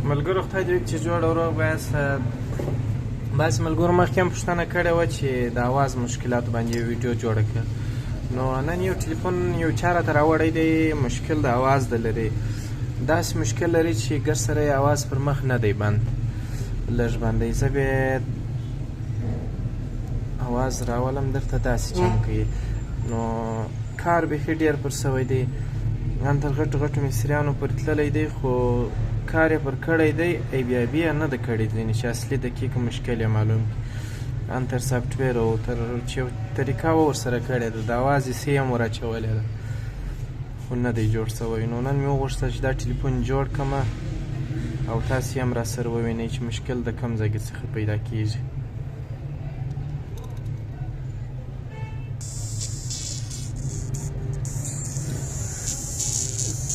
ملګرو خدای دې وکړي چې جوړ او روغ ویاست. بعضې ملګرو مخکې هم پوښتنه کړې وه چې د اواز مشکلاتو باندې یو ویډیو جوړه کړه. نو نن یو ټلیفون یو چا راته راوړی دی، مشکل د اواز د لري. داسې مشکل لري چې ګر سره یې اواز پر مخ نه دی بند، لږ بندی. زه بیا اواز راولم درته داسې چم کوي. نو کار بیخي ډېر پر سوی دی، ان تر غټو غټو مصریانو پورې تللی دی، خو کار یې پر کړی دی، ای بیا بیا نه ده کړی ځینې چې اصلي دقیق مشکل یې معلوم کړي. ان تر سافټویر او تر چې یو طریقه و ورسره کړې ده، د اواز حصې هم ور اچولې ده، خو نه دی جوړ سوی. نو نن مې وغوښتل چې دا ټلیفون جوړ کړمه او تاسې هم را سره ووینئ چې مشکل د کوم ځای څخه پیدا کېږي.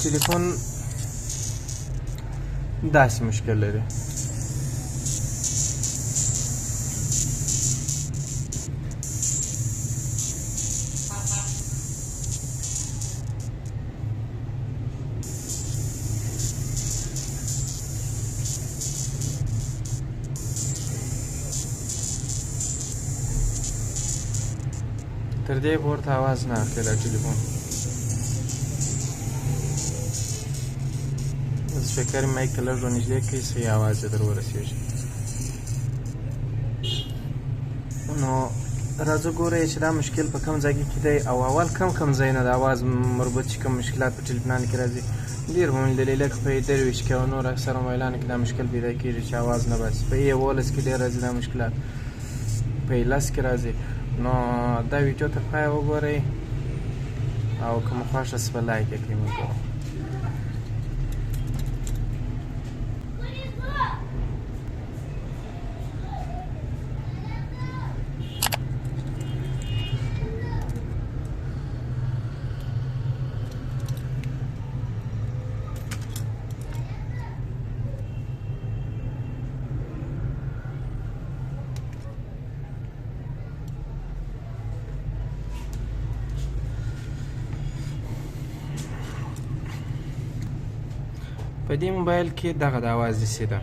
ټلیفون داسې مشکل لري. تر دې پورته اواز نه اخلي دا ټلیفون. سپیکر مایک ته لږ ورنږدې کړئ، صحیح اواز یې در ورسېږي. نو راځو ګورئ چې دا مشکل په کوم ځای کې دی او اول کوم ځایونه د اواز مربوط چې کوم مشکلات په ټلیفونانو کې راځي. ډېر به موندلي، لکه په درویش کې او نور اکثره موبایلانو کې دا مشکل پیدا کېږي چې اواز نه باسي. په 11 کې ډېر راځي دا مشکلات، په 10 کې راځي. نو دا ویډیو تر پایه وګورئ او که مو خوښه سوه لایک یې کړئ ملګرو. په دې موبایل کې دغه د اواز حصې ده،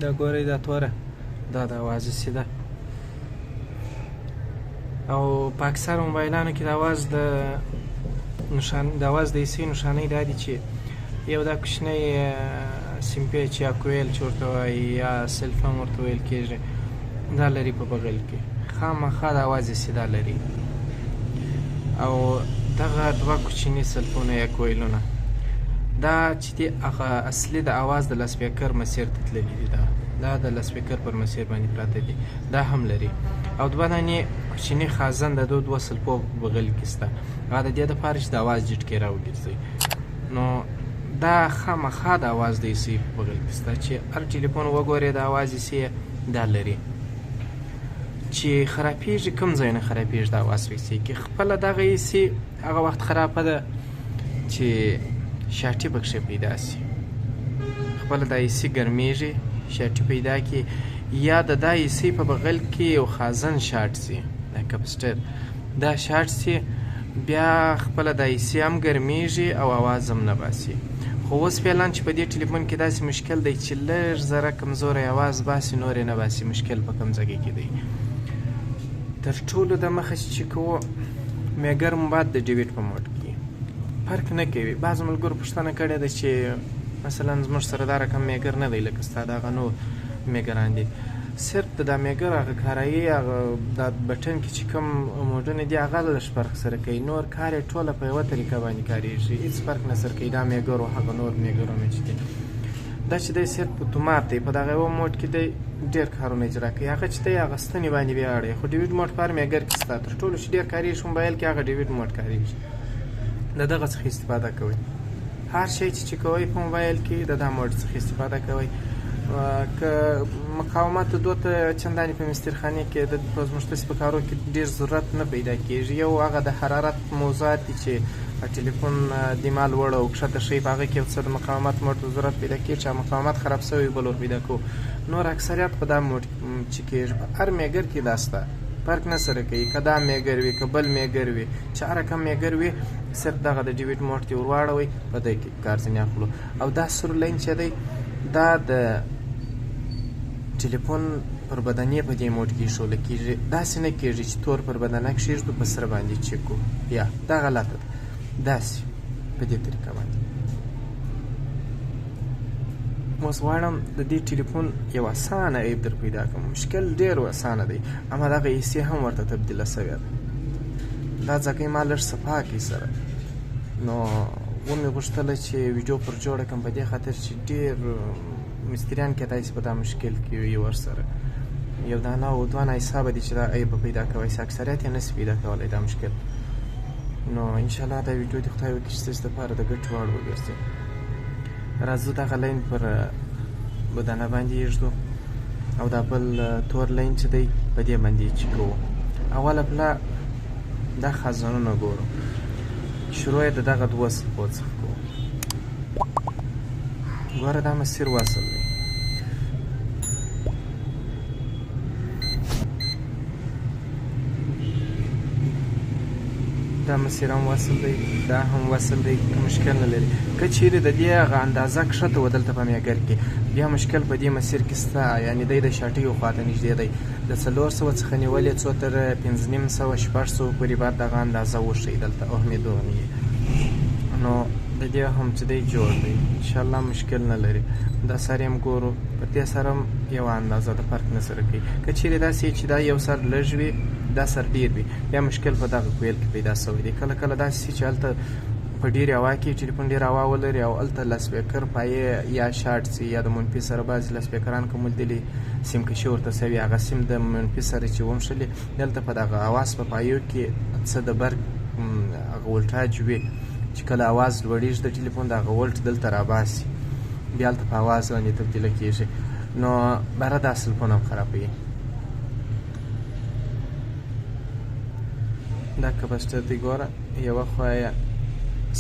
دا ګورئ دا توره، دا د اواز حصې ده. او په اکثر موبایلانو کې د اواز د حصې نښانۍ دا دي چې یو دا کوچنی سیم پیچ یا کویل چې ورته وایي یا سلف هم ورته ویل کېږي، دا لري په بغل کې. خامخا د اواز حصې دا لري. او دغه دوه کوچني سلفونه یا کویلونه دا چې دي هغه اصلي د اواز د لاسپیکر مسیر ته تللي دي، دا د لاسپیکر پر مسیر باندې پراته دي، دا هم لري. او دوه دانې کوچني خازن د دوه سلفو په بغل کې شته، هغه د دې دپاره چې د اواز جټکې راوګرځوي. نو دا خامخا د اواز د حصې په بغل کې شته چې هر ټلیفون وګورې د اواز حصې دا لري. چې خرابېږي کوم ځای نه خرابېږي د اواز په حصې کې، خپله دغه حصې هغه وخت خرابه ده چې شاټي پکښې پیدا شي، خپله دا حصې ګرمېږي، شاټي پیدا کړي، یا د دا حصې په بغل کې یو خازن شاټ شي، دا کپسټر دا شاټ شي، بیا خپله دا حصې هم ګرمېږي او اواز هم نه باسي. خو اوس فعلا چې په دې ټلیفون کې داسې مشکل دی چې لږ ذره کمزوری اواز باسي، نور یې نه باسي. مشکل په کوم ځای کې دی؟ تر ټولو د مخه چې کوو میګر موبایل د ډیویډ په موډ کې فرق نه کوي. بعضو ملګرو پوښتنه کړې ده چې مثلا زموږ سره دا رقم میګر نه دی لکه ستا دغه نور میګران دي. صرف د دا میګر هغه کارایي، هغه دا بټن کې چې کوم موډونه دي هغه لږ فرق سره کوي، نور کار یې ټوله په یوه طریقه باندې کارېږي، هېڅ فرق نه سره کوي. دا میګر او هغه نور میګرونه چې دي، دا چې دی صرف اتومات دی، په دغه یوه موډ کې دی ډېر کارونه اجرا کوي. هغه چې دی هغه ستنې باندې بیا اړوي، خو ډیویډ موډ په هر میګر کې شته. تر ټولو چې ډېر کارېږي موبایل کې هغه ډیویډ موډ کارېږي، د دغه څخه استفاده کوئ. هر شی چې کوئ په موبایل کې د دا موډ څخه استفاده کوئ. که مقاومت دوه ته چندانې په مسترخانې کې د زموږ داسې په کارو کې ډېر ضرورت نه پیدا کېږي. یو هغه د حرارت موضوعات دي چې ټلیفون دمال لوړ او کښته ښیي، په هغه کې یو څه د مقاومت موډ ته ضرورت پیدا کېږي چې مقاومت خراب شوی بل ور پیدا کوو. نور اکثریت په دا موډ چې کېږي په هر میګر کې دا شته، فرق نه سره کوي، که دا میګر وي که بل میګر وي، چې هر رقم میګر وي صرف دغه د ډیویډ موډ کې ور واړوئ په دې کې کار ځینې اخلو. او دا سور لاین چې دی دا د ټلیفون پر بدنې په دې موډ کې ایښوله کېږي، داسې نه کېږي چې تور پر بدنه کښېږدو په سره باندې چیک کړو، یا دا غلطه ده، داسې په دې طریقه باندې. اوس غواړم د دې ټلیفون یو اسانه عیب در پیدا کړم. مشکل ډېر اسانه دی، اما دغه ایسي هم ورته تبدیله سوې ده. دا ځکه ما لږ صفا کړي سره، نو ومې غوښتله چې ویډیو پر جوړه کړم په دې خاطر چې ډېر مستریان کېدای شي په دا مشکل کې وي ورسره. یو دانه او دوه حسابه دي چې دا عیب به پیدا کولی شي، اکثریت یې نشي پیدا کولی دا مشکل. نو انشاءالله دا ویډیو دې خدای وکړي چې ستاسو دپاره د ګټې وړ وګرځي. راځو دغه لاین پر بدنه باندې ایږدو او دا بل تور لاین چې دی په دې باندې چې کوو. اوله پله دا خزانونه ګورو، شروع یې د دغه دوه صفحو څخه کوو. ګوره دا مسیر وصل دی، دا مسیر هم وصل دی، دا هم وصل دی، مشکل نه لري. که چیرې د دې هغه اندازه کښته و دلته په میګر کې، بیا مشکل په دې مسیر کې شته، یعنې دی د شاټیو خواته نږدې دی، د 400 څخه نیولې څو تر 550 شپږ پورې باید دغه اندازه وښیي دلته اهمیدونې. نو د دې هم چې دی جوړ دی، انشاءالله مشکل نه لري. دا سر هم ګورو، په دې سره هم یوه اندازه د فرق نه سره کوي. که چیرې داسې چې دا یو سر لږ وي دا سر ډېر وي، بیا مشکل په دغه کویل کې پیدا سوی دی. کله کله داسې چې هلته په ډېرې هوا کې ټلیفون ډېر هوا ولري او هلته لاسپیکر پایې یا شارټ سي یا د منفي سره بعضې لاسپیکران که موندلي سیم کشي ورته سوي، هغه سیم د منفي سره چې ومښلي دلته په دغه اواز په پایو کې څه د برق هغه ولټاج وي چې کله اواز لوړېږي د ټلیفون د هغه ولټ دلته راباسي، بیا هلته په اواز باندې تبدیله کېږي. نو بره دا سلفون هم خرابوي. دا کپسټر دی ګوره، یوه خوا یې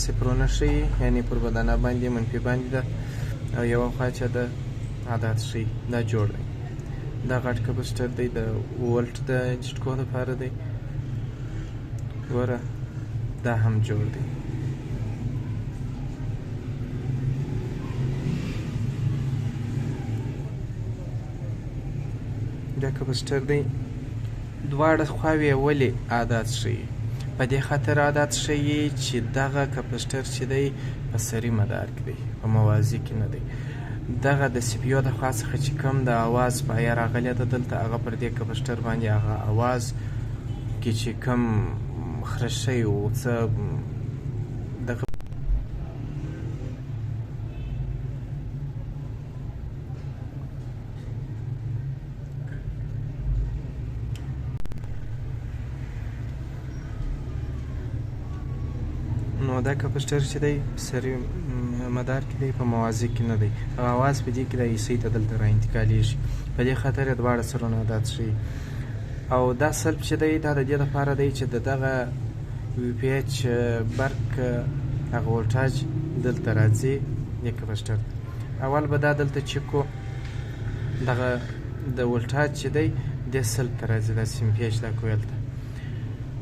صفرونه ښیي، یعنې پر بدنه باندې منفي باندې ده، او یوه خوا چې د عدد ښیي. دا جوړ دی، دا غټ کپسټر دی، د ولټ د چټکو دپاره دی. ګوره دا هم جوړ دی. دا کپسټر دی، دواړه خواوې یې ولې عدد ښیي؟ په دې خاطر عدد ښیي چې دغه کپسټر چې دی په سري مدار کې دی، په موازي کې نه دی. دغه د سی پي یو د خوا څخه چې کوم د اواز پایه راغلې ده دلته، هغه پر دې کپسټر باندې هغه اواز کې چې کوم خرج شوی و څه دغه نو دا کپسټر چې دی سري مدار کې دی، په موازي کې نه دی. او اواز په دې کې د ایسۍ ته دلته را انتقالېږي، په دې خاطر یې دواړه سرونه عدد ښیي. او دا سلب چې دی دا د دې دپاره دی چې د دغه وي پي ایچ برق هغه ولټاج دلته راځي دې کپسټر. اول به دا دلته چک کړو، دغه د ولټاج چې دی دې سلب ته راځي، دا سیم پي ایچ دا کویل ته.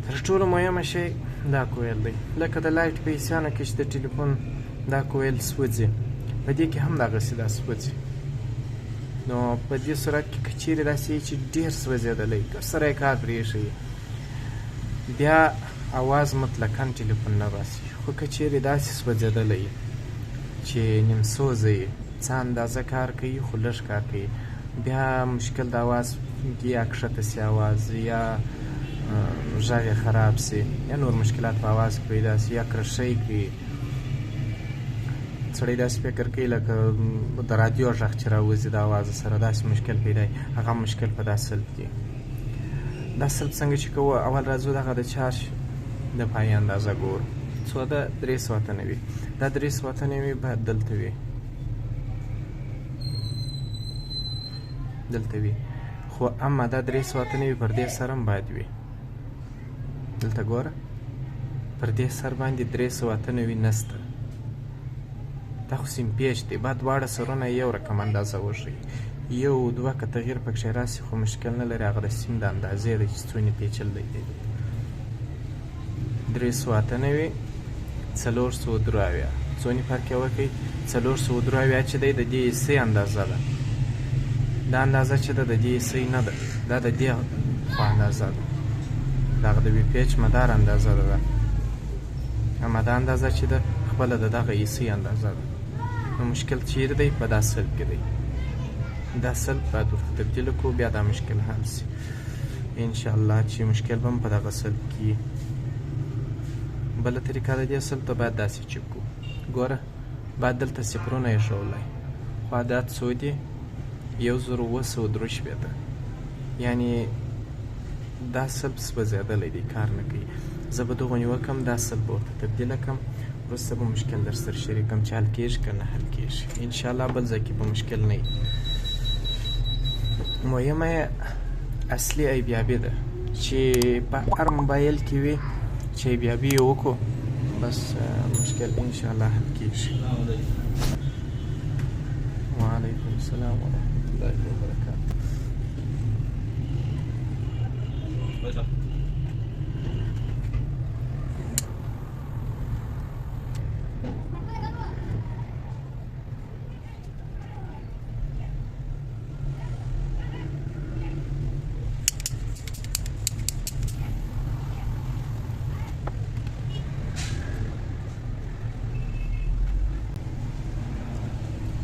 تر ټولو مهمه شی دا کویل دی، لکه د لایټ په ایسیانه کې چې د ټلیفون دا کویل سوځي، په دې کې هم دغسې دا سوځي. نو په دې صورت کې که چیرې داسې وي چې ډېر سوځېدلی، که سره یې کار پرېښوي، بیا اواز مطلقاً ټلیفون نه باسي. خو که چیرې داسې سوځېدلی چې نیم سوځه یي، څه اندازه کار کوي خو لږ کار کوي، بیا مشکل د اواز یا کښته سي اواز، یا غږ یې خراب سي، یا نور مشکلات په اواز کې پیدا سي، یا کرښۍ کوي. سړی داسې فکر کوي لکه د رادیو غږ چې راوځي د اواز سره، داسې مشکل پیدا وي. هغه مشکل په دا سلب کې. دا سلب څنګه چې کوو، اول راځو دغه د چارج د پایې اندازه ګورو، څو ده 390. دا 390 باید دلته وي، دلته وي. خو اما دا 390 پر دې سر هم باید وي. دلته ګوره پر دې سر باندې 390 نسته، دا خو سیم پی ایچ دی، باید دواړه سرونه یو رقم اندازه وښیي. یو دوه که تغییر پکښې راسي خو مشکل نه لري، هغه د سیم د اندازې دی چې څونې پیچلی دی. 398 483 څونې فرق یې وکړئ. 483 چې دی د دې ایسۍ اندازه ده. دا اندازه چې ده د دې ایسۍ نه ده، دا د دې خوا اندازه ده، د هغه د وي پی ایچ مدار اندازه ده. اما دا اندازه چې ده خپله د دغه ایسۍ اندازه ده. نو مشکل چیرې دی؟ په دا سلب کې دی. دا سلب باید ورته تبدیله کړو، بیا دا مشکل حل شي انشاءالله، چې مشکل به هم په دغه سلب کې. بله طریقه د دې سلب ته باید داسې چک کړو. ګوره باید دلته صفرونه ایښولی، خو عدد څو دي؟ 1963. یعنې دا سلب سوځېدلی دی، کار نه کوي. زه به دغونې وکړم، دا سلب به ورته تبدیله کړم، وروسته به مشکل در سره شریکم چې حل کېږي که نه حل کېږي انشاءالله. بل ځای کې به مشکل نه وي. مهمه یې اصلي ایبیابي ده چې په هر موبایل کې وي، چې ایبیابي یې وکړو بس مشکل انشاءالله حل کېږي. وعلیکم السلام ورحمة الله وبرکاته.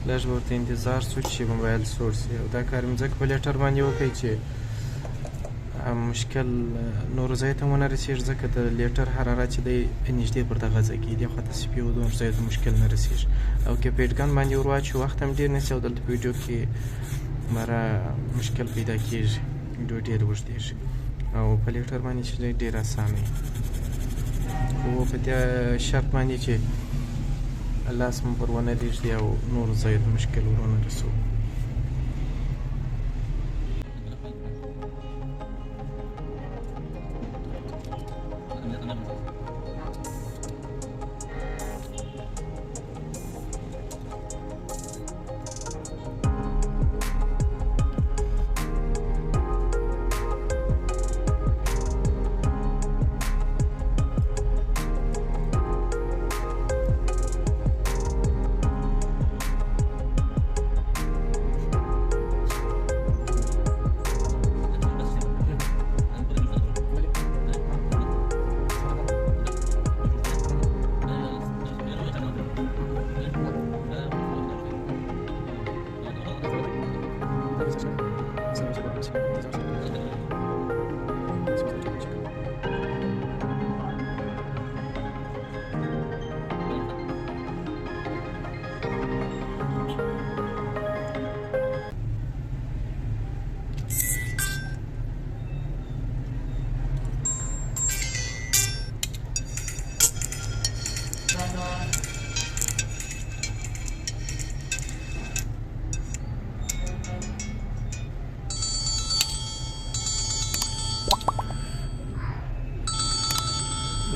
لږ به ورته انتظار شو چې موبایل سوړ شي، او دا کار مې ځکه په لیټر باندې وکړی چې مشکل نورو ځایو ته ونه رسېږي، ځکه د لیټر حرارت چې دی نږدې پر دغه ځای کې دې خواته سپي او نورو ځایو ته مشکل نه رسېږي. او که پیډګن باندې ور واچو وخت هم ډېر نیسي، او دلته په ویډیو کې مره مشکل پیدا کېږي، ویډیو ډېر اوږدېږي. او په لیټر باندې چې دی ډېر اسانه وي، خو په دې شرط باندې چې لاس مو پر ونه رېږدي او نورو ځایو ته مشکل ور ونه رسوو.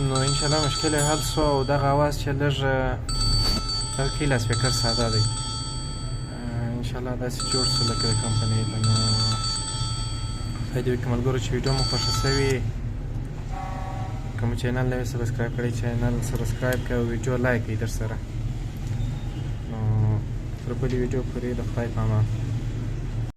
نو انشاءالله مشکل حل شو، او دغه اواز چې لږ کې لاسپیکر ساده دی، انشاءالله داسې جوړ شو لکه د کمپنۍ ده. نو خدای دې وکړي ملګرو چې ویډیو مو خوښه شوې، که مو چینل نه وي سبسکرایب کړئ، چینل سبسکرایب کړئ او ویډیو لایک کړئ در سره. نو تر بلې ویډیو پورې د خدای په امان.